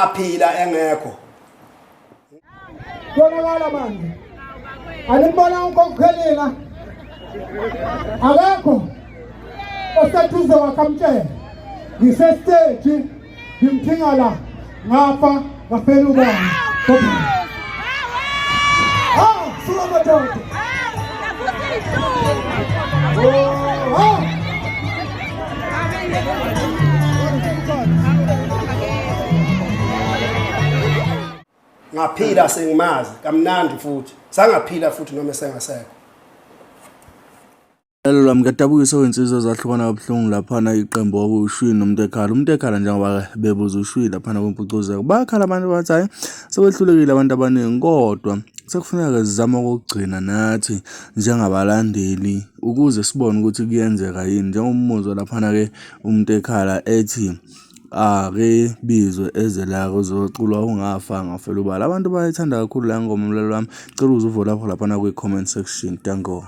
ngaphila engekho. Konakala manje. Alimbona unkokhelela. Akekho. Osethuze wakamtshela. Ngisestage ngimthinga la ngapha ngafela ubani. Suka madoda. Ngaphila sengimazi kamnandi futhi sangaphila futhi noma sengasekho. Lami ngiyadabukisa insizwa zahlukana kabuhlungu laphana iqembu okushwini nomuntu ekhala njengoba bebuza ushwini laphana kwempucuzeko bakhala abantu bathi hayi sebehlulekile abantu abaningi kodwa sekufuneka sizama ukugcina nathi njengabalandeli ukuze sibone ukuthi kuyenzeka yini njengomuzwa laphana ke umuntu ekhala ethi ake bizwe ezela kuzoculwa ungafa ngafela ubala abantu bayithanda kakhulu la ngoma umlalo wami cela uzuvo lapho laphana kwi comment section. Danko.